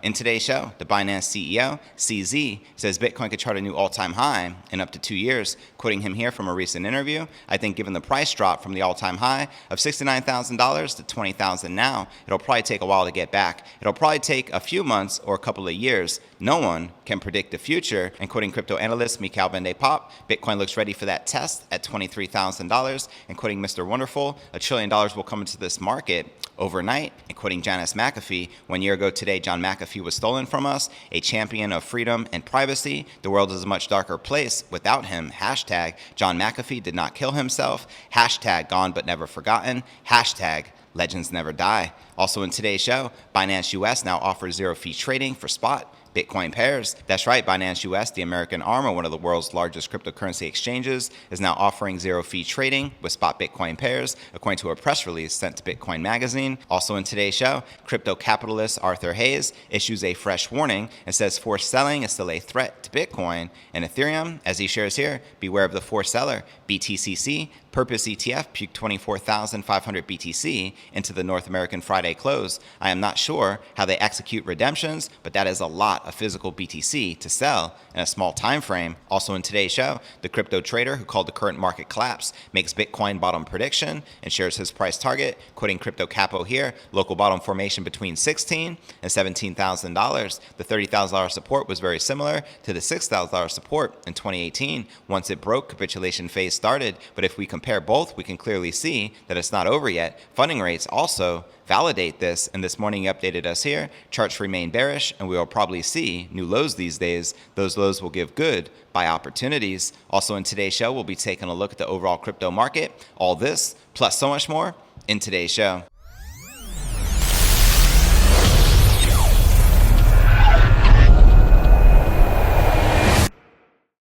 In today's show, the Binance CEO, CZ, says Bitcoin could chart a new all-time high in up to 2 years. Quoting him here from a recent interview, I think given the price drop from the all-time high of $69,000 to $20,000 now, it'll probably take a while to get back. It'll probably take a few months or a couple of years. No one can predict the future. And quoting crypto analyst Mikhail Pop, Bitcoin looks ready for that test at $23,000. And quoting Mr. Wonderful, $1 trillion will come into this market overnight. And quoting Janice McAfee, 1 year ago today, John McAfee was stolen from us, a champion of freedom and privacy. The world is a much darker place without him. Hashtag John McAfee did not kill himself. Hashtag gone but never forgotten. Hashtag legends never die. Also in today's show, Binance US now offers zero-fee trading for spot Bitcoin pairs. That's right, Binance US, the American arm of one of the world's largest cryptocurrency exchanges, is now offering zero-fee trading with spot Bitcoin pairs, according to a press release sent to Bitcoin Magazine. Also in today's show, crypto capitalist Arthur Hayes issues a fresh warning and says forced selling is still a threat to Bitcoin and Ethereum. As he shares here, beware of the forced seller. BTCC Purpose ETF puked 24,500 BTC into the North American Friday close. I am not sure how they execute redemptions, but that is a lot of physical BTC to sell in a small time frame. Also in today's show, the crypto trader who called the current market collapse makes Bitcoin bottom prediction and shares his price target, quoting Crypto Capo here, local bottom formation between $16,000 and $17,000. The $30,000 support was very similar to the $6,000 support in 2018. Once it broke, capitulation phase started, but if we compare both, we can clearly see that it's not over yet. Funding rates also validate this, and this morning he updated us here. Charts remain bearish, and we will probably see new lows these days. Those lows will give good buy opportunities. Also in today's show, we'll be taking a look at the overall crypto market. All this, plus so much more, in today's show.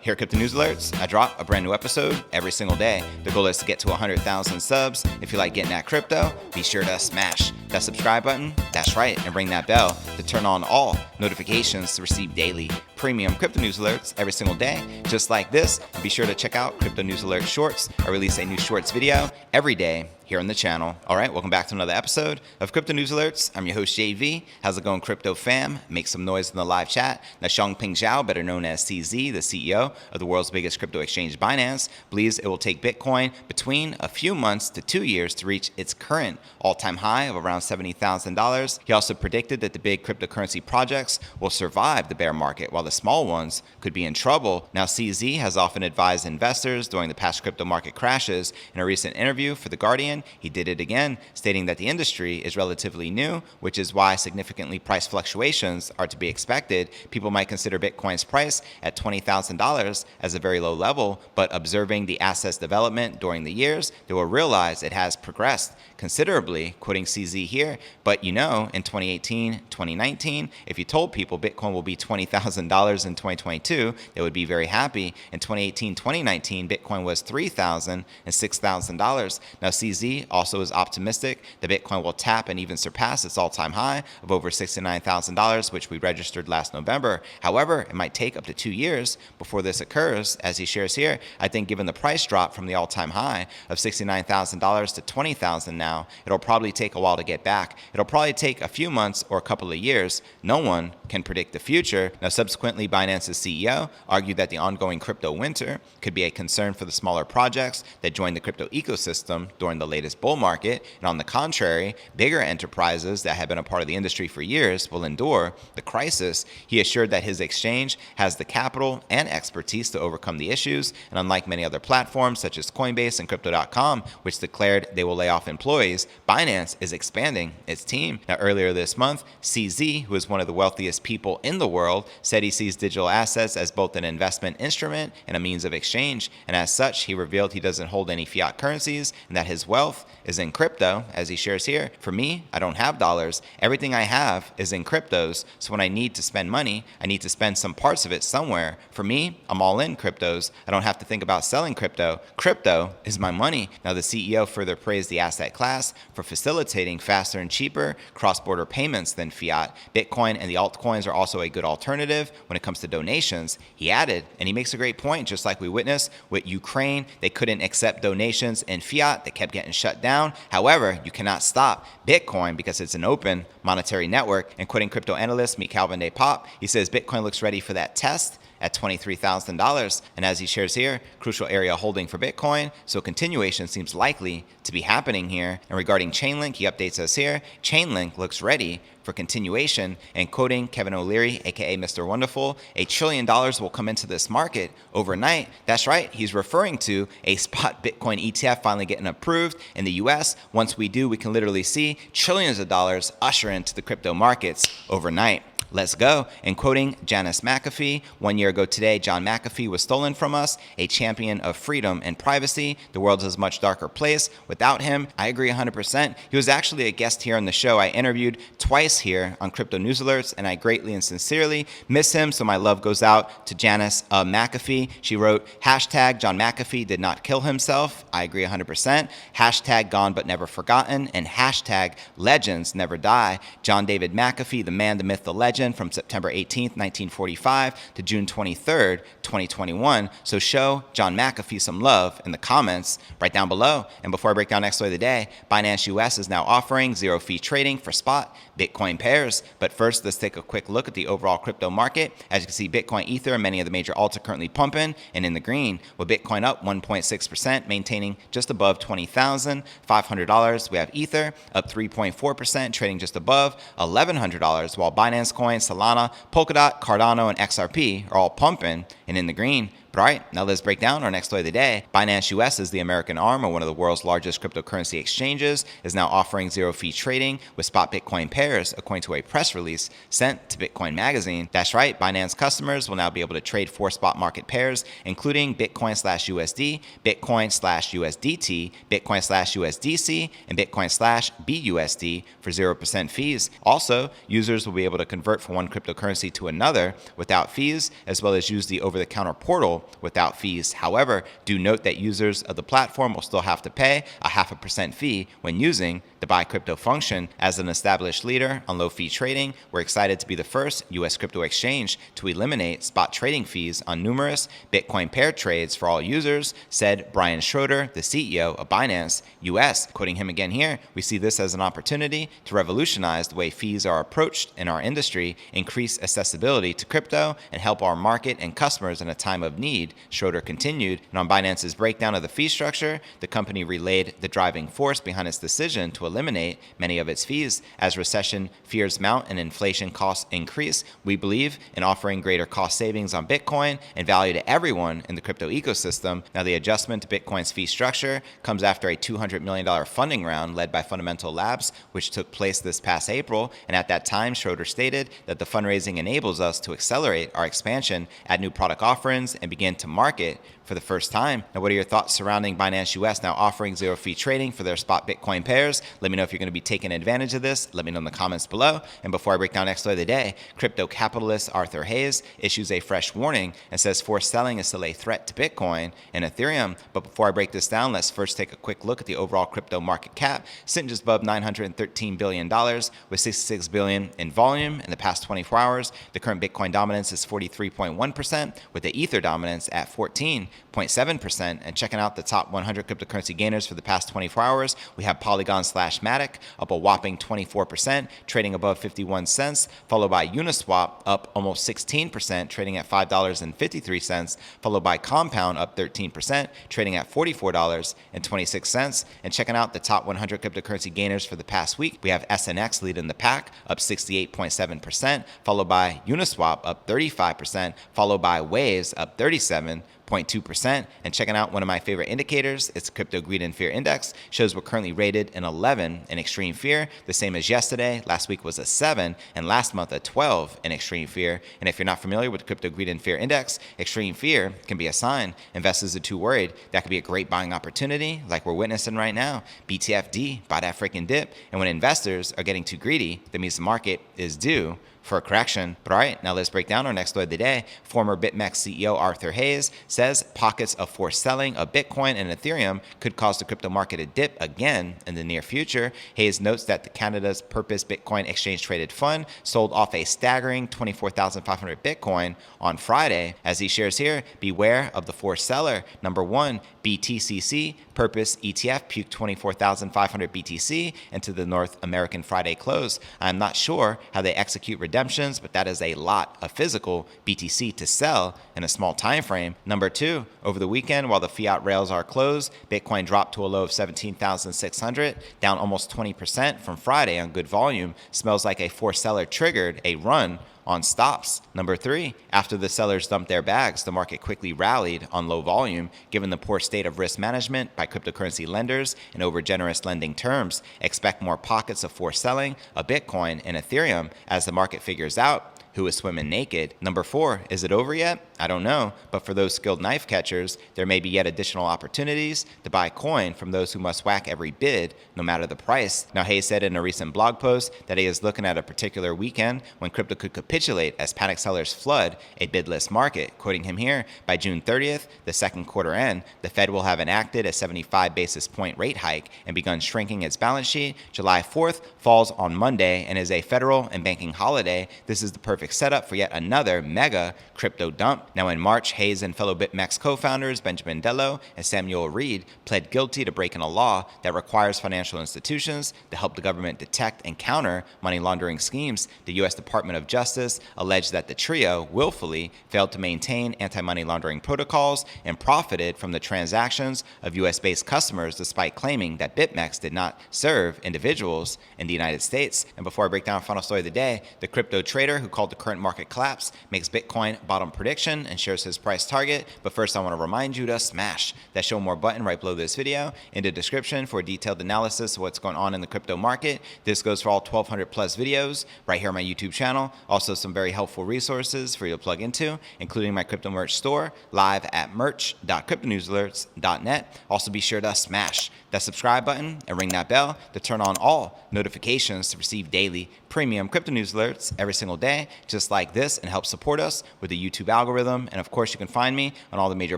Here at Crypto News Alerts, I drop a brand new episode every single day. The goal is to get to 100,000 subs. If you like getting at crypto, be sure to smash that subscribe button. That's right, and ring that bell to turn on all notifications to receive daily premium Crypto News Alerts every single day, just like this. And be sure to check out Crypto News Alert Shorts. I release a new Shorts video every day here on the channel. All right, welcome back to another episode of Crypto News Alerts. I'm your host, JV. How's it going, crypto fam? Make some noise in the live chat. Now, Xiangping Zhao, better known as CZ, the CEO of the world's biggest crypto exchange, Binance, believes it will take Bitcoin between a few months to 2 years to reach its current all-time high of around $70,000. He also predicted that the big cryptocurrency projects will survive the bear market, while the small ones could be in trouble. Now, CZ has often advised investors during the past crypto market crashes. In a recent interview for The Guardian, he did it again, stating that the industry is relatively new, which is why significantly price fluctuations are to be expected. People might consider Bitcoin's price at $20,000 as a very low level, but observing the asset's development during the years, they will realize it has progressed considerably, quoting CZ here. But you know, in 2018, 2019, if you told people Bitcoin will be $20,000 in 2022, they would be very happy. In 2018, 2019, Bitcoin was $3,000 and $6,000. Now, CZ also is optimistic that Bitcoin will tap and even surpass its all-time high of over $69,000, which we registered last November. However, it might take up to 2 years before this occurs. As he shares here, I think given the price drop from the all-time high of $69,000 to $20,000 now, it'll probably take a while to get back. It'll probably take a few months or a couple of years. No one can predict the future. Now, subsequently, Binance's CEO argued that the ongoing crypto winter could be a concern for the smaller projects that joined the crypto ecosystem during the latest bull market. And on the contrary, bigger enterprises that have been a part of the industry for years will endure the crisis. He assured that his exchange has the capital and expertise to overcome the issues. And unlike many other platforms such as Coinbase and Crypto.com, which declared they will lay off employees, Binance is expanding its team. Now, earlier this month, CZ, who is one of the wealthiest people in the world, said he sees digital assets as both an investment instrument and a means of exchange. And as such, he revealed he doesn't hold any fiat currencies and that his wealth is in crypto. As he shares here, for me, I don't have dollars. Everything I have is in cryptos. So when I need to spend money, I need to spend some parts of it somewhere. For me, I'm all in cryptos. I don't have to think about selling crypto. Crypto is my money. Now, the CEO further praised the asset class for facilitating faster and cheaper cross-border payments than fiat. Bitcoin and the altcoins are also a good alternative when it comes to donations. He added, and he makes a great point, just like we witnessed with Ukraine, they couldn't accept donations in fiat. They kept getting shut down. However, you cannot stop Bitcoin because it's an open monetary network. And quoting crypto analyst Meet Calvin Day Pop, he says Bitcoin looks ready for that test at $23,000. And as he shares here, crucial area holding for Bitcoin, so continuation seems likely to be happening here. And regarding Chainlink, he updates us here. Chainlink looks ready for continuation, and quoting Kevin O'Leary, aka Mr. Wonderful, $1 trillion will come into this market overnight. That's right, he's referring to a spot Bitcoin ETF finally getting approved in the US. Once we do, we can literally see trillions of dollars usher into the crypto markets overnight. Let's go. And quoting Janice McAfee, 1 year ago today, John McAfee was stolen from us, a champion of freedom and privacy. The world is a much darker place without him. I agree 100%. He was actually a guest here on the show. I interviewed twice here on Crypto News Alerts, and I greatly and sincerely miss him, so my love goes out to Janice McAfee. She wrote, hashtag John McAfee did not kill himself. I agree 100%. Hashtag gone but never forgotten, and hashtag legends never die. John David McAfee, the man, the myth, the legend, from September 18th, 1945 to June 23rd, 2021. So show John McAfee some love in the comments right down below. And before I break down next story of the day, Binance US is now offering zero-fee trading for spot Bitcoin pairs. But first, let's take a quick look at the overall crypto market. As you can see, Bitcoin, Ether, and many of the major alts are currently pumping and in the green, with Bitcoin up 1.6%, maintaining just above $20,500. We have Ether up 3.4%, trading just above $1,100, while Binance Coin, Solana, Polkadot, Cardano, and XRP are all pumping and in the green. But all right, now let's break down our next story of the day. Binance US is the American arm of one of the world's largest cryptocurrency exchanges, is now offering zero-fee trading with spot Bitcoin pairs, according to a press release sent to Bitcoin Magazine. That's right, Binance customers will now be able to trade 4 spot market pairs, including Bitcoin/USD, Bitcoin/USDT, Bitcoin/USDC, and Bitcoin/BUSD for 0% fees. Also, users will be able to convert from one cryptocurrency to another without fees, as well as use the over-the-counter portal without fees. However, do note that users of the platform will still have to pay a 0.5% fee when using the buy crypto function. As an established leader on low fee trading, we're excited to be the first U.S. crypto exchange to eliminate spot trading fees on numerous Bitcoin pair trades for all users, said Brian Schroeder, the CEO of Binance US. Quoting him again here, we see this as an opportunity to revolutionize the way fees are approached in our industry, increase accessibility to crypto, and help our market and customers in a time of need, Schroeder continued. And on Binance's breakdown of the fee structure, the company relayed the driving force behind its decision to eliminate many of its fees. As recession fears mount and inflation costs increase, we believe in offering greater cost savings on Bitcoin and value to everyone in the crypto ecosystem. Now, the adjustment to Bitcoin's fee structure comes after a $200 million funding round led by Fundamental Labs, which took place this past April. And at that time, Schroeder stated that the fundraising enables us to accelerate our expansion, add new product offerings, and begin to market for the first time. Now, what are your thoughts surrounding Binance US now offering zero-fee trading for their spot Bitcoin pairs? Let me know if you're going to be taking advantage of this. Let me know in the comments below. And before I break down next story of the day, crypto capitalist Arthur Hayes issues a fresh warning and says forced selling is still a threat to Bitcoin and Ethereum. But before I break this down, let's first take a quick look at the overall crypto market cap, sitting just above $913 billion with $66 billion in volume in the past 24 hours. The current Bitcoin dominance is 43.1%, with the Ether dominance at 14.7%. And checking out the top 100 cryptocurrency gainers for the past 24 hours, we have Polygon/Matic up a whopping 24%, trading above 51 cents, followed by Uniswap up almost 16%, trading at $5.53, followed by Compound up 13%, trading at $44.26. And checking out the top 100 cryptocurrency gainers for the past week, we have SNX leading the pack up 68.7%, followed by Uniswap up 35%, followed by Waves up 37.2%. And checking out one of my favorite indicators, it's Crypto Greed and Fear Index, shows we're currently rated an 11 in extreme fear, the same as yesterday. Last week was a 7, and last month a 12 in extreme fear. And if you're not familiar with Crypto Greed and Fear Index, extreme fear can be a sign investors are too worried. That could be a great buying opportunity, like we're witnessing right now. BTFD, buy that freaking dip. And when investors are getting too greedy, that means the market is due for a correction. But all right, now let's break down our next story of the day. Former BitMEX CEO Arthur Hayes says pockets of forced selling of Bitcoin and Ethereum could cause the crypto market to dip again in the near future. Hayes notes that the Canada's Purpose Bitcoin Exchange Traded Fund sold off a staggering 24,500 Bitcoin on Friday. As he shares here, beware of the forced seller. Number one, BTCC Purpose ETF puked 24,500 BTC into the North American Friday close. I'm not sure how they execute redemptions, but that is a lot of physical BTC to sell in a small time frame. Number two, over the weekend, while the fiat rails are closed, Bitcoin dropped to a low of 17,600, down almost 20% from Friday on good volume. Smells like a forced seller triggered a run on stops. Number three, after the sellers dumped their bags, the market quickly rallied on low volume, given the poor state of risk management by cryptocurrency lenders and over-generous lending terms. Expect more pockets of forced selling of Bitcoin and Ethereum as the market figures out who is swimming naked. Number four, is it over yet? I don't know, but for those skilled knife catchers, there may be yet additional opportunities to buy coin from those who must whack every bid, no matter the price. Now, Hayes said in a recent blog post that he is looking at a particular weekend when crypto could capitulate as panic sellers flood a bidless market. Quoting him here, by June 30th, the second quarter end, the Fed will have enacted a 75 basis point rate hike and begun shrinking its balance sheet. July 4th falls on Monday and is a federal and banking holiday. This is the perfect setup for yet another mega crypto dump. Now in March, Hayes and fellow BitMEX co-founders Benjamin Dello and Samuel Reed pled guilty to breaking a law that requires financial institutions to help the government detect and counter money laundering schemes. The U.S. Department of Justice alleged that the trio willfully failed to maintain anti-money laundering protocols and profited from the transactions of U.S.-based customers despite claiming that BitMEX did not serve individuals in the United States. And before I break down our final story of the day, the crypto trader who called the current market collapse makes Bitcoin bottom prediction and shares his price target. But first, I want to remind you to smash that show more button right below this video in the description for a detailed analysis of what's going on in the crypto market. This goes for all 1,200 plus videos right here on my YouTube channel. Also, some very helpful resources for you to plug into, including my crypto merch store live at merch.cryptonewsalerts.net. Also, be sure to smash that subscribe button and ring that bell to turn on all notifications to receive daily premium crypto news alerts every single day, just like this, and help support us with the YouTube algorithm. And of course, you can find me on all the major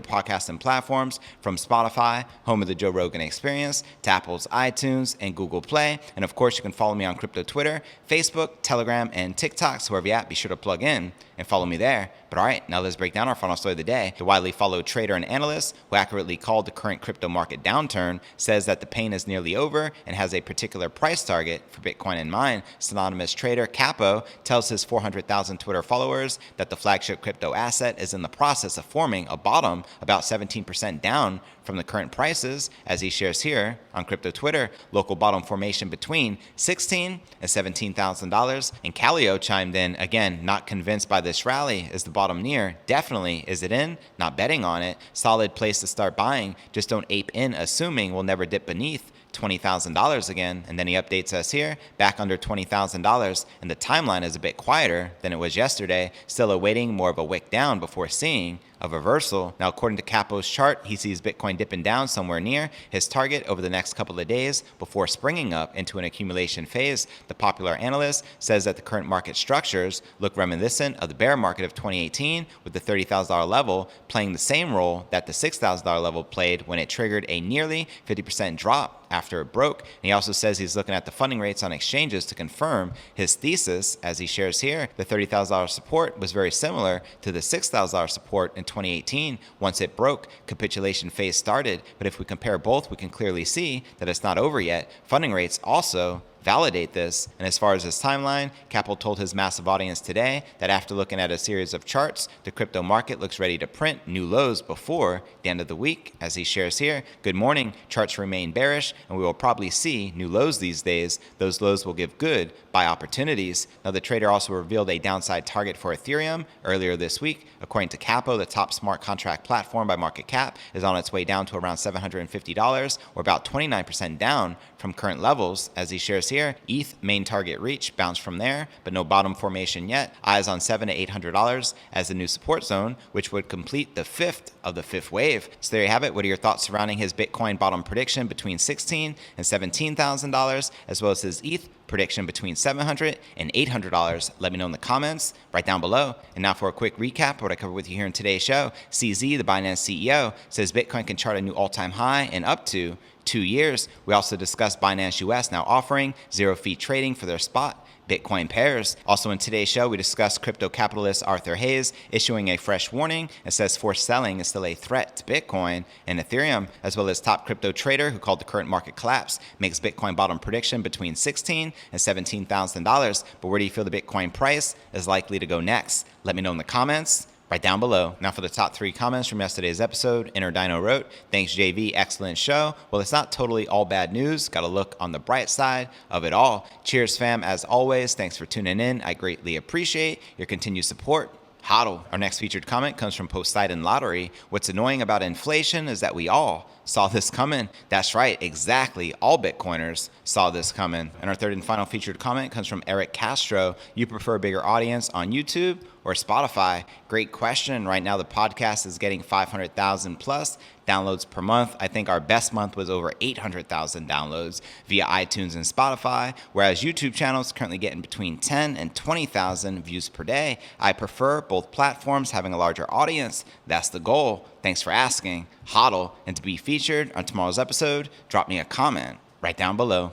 podcasting platforms, from Spotify, home of the Joe Rogan Experience, to Apple's iTunes and Google Play. And of course, you can follow me on crypto Twitter, Facebook, Telegram, and TikTok. So wherever you're at, be sure to plug in and follow me there. But all right, now let's break down our final story of the day. The widely followed trader and analyst who accurately called the current crypto market downturn says that the pain is nearly over and has a particular price target for Bitcoin in mind. Synonymous trader Capo tells his 400,000 Twitter followers that the flagship crypto asset is in the process of forming a bottom about 17% down from the current prices. As he shares here on crypto Twitter, local bottom formation between $16,000 and $17,000. And Calio chimed in, again, not convinced by this rally. Is the bottom near? Definitely. Is it in? Not betting on it. Solid place to start buying. Just don't ape in assuming we'll never dip beneath $20,000 again. And then he updates us here, back under $20,000, and the timeline is a bit quieter than it was yesterday, still awaiting more of a wick down before seeing a reversal. Now, according to Capo's chart, he sees Bitcoin dipping down somewhere near his target over the next couple of days before springing up into an accumulation phase. The popular analyst says that the current market structures look reminiscent of the bear market of 2018, with the $30,000 level playing the same role that the $6,000 level played when it triggered a nearly 50% drop after it broke. And he also says he's looking at the funding rates on exchanges to confirm his thesis. As he shares here, the $30,000 support was very similar to the $6,000 support in 2018. Once it broke, capitulation phase started. But if we compare both, we can clearly see that it's not over yet. Funding rates also validate this. And as far as his timeline, Capo told his massive audience today that after looking at a series of charts, the crypto market looks ready to print new lows before the end of the week. As he shares here, good morning, charts remain bearish, and we will probably see new lows these days. Those lows will give good buy opportunities. Now, the trader also revealed a downside target for Ethereum earlier this week. According to Capo, the top smart contract platform by market cap is on its way down to around $750, or about 29% down from current levels. As he shares here, ETH main target reach bounced from there, but no bottom formation yet. Eyes on $700 to $800 as the new support zone, which would complete the fifth of the fifth wave. So there you have it. What are your thoughts surrounding his Bitcoin bottom prediction between $16,000 and $17,000, as well as his ETH prediction between $700 and $800. Let me know in the comments right down below. And now for a quick recap of what I covered with you here in today's show. CZ, the Binance CEO, says Bitcoin can chart a new all-time high in up to 2 years. We also discussed Binance US now offering zero-fee trading for their spot Bitcoin pairs. Also in today's show, we discussed crypto capitalist Arthur Hayes issuing a fresh warning and says forced selling is still a threat to Bitcoin and Ethereum, as well as top crypto trader who called the current market collapse makes Bitcoin bottom prediction between $16,000 and $17,000. But where do you feel the Bitcoin price is likely to go next? Let me know in the comments right down below. Now for the top 3 comments from yesterday's episode. Inner Dino wrote, "Thanks JV, excellent show. Well, it's not totally all bad news. Got to look on the bright side of it all. Cheers fam, as always. Thanks for tuning in. I greatly appreciate your continued support. Hodl." Our next featured comment comes from Poseidon Lottery. "What's annoying about inflation is that we all saw this coming." That's right, exactly. All Bitcoiners saw this coming. And our third and final featured comment comes from Eric Castro. "You prefer a bigger audience on YouTube or Spotify?" Great question. Right now, the podcast is getting 500,000 plus downloads per month. I think our best month was over 800,000 downloads via iTunes and Spotify, whereas YouTube channels currently getting between 10 and 20,000 views per day. I prefer both platforms having a larger audience. That's the goal. Thanks for asking. Hodl. And to be featured on tomorrow's episode, drop me a comment right down below.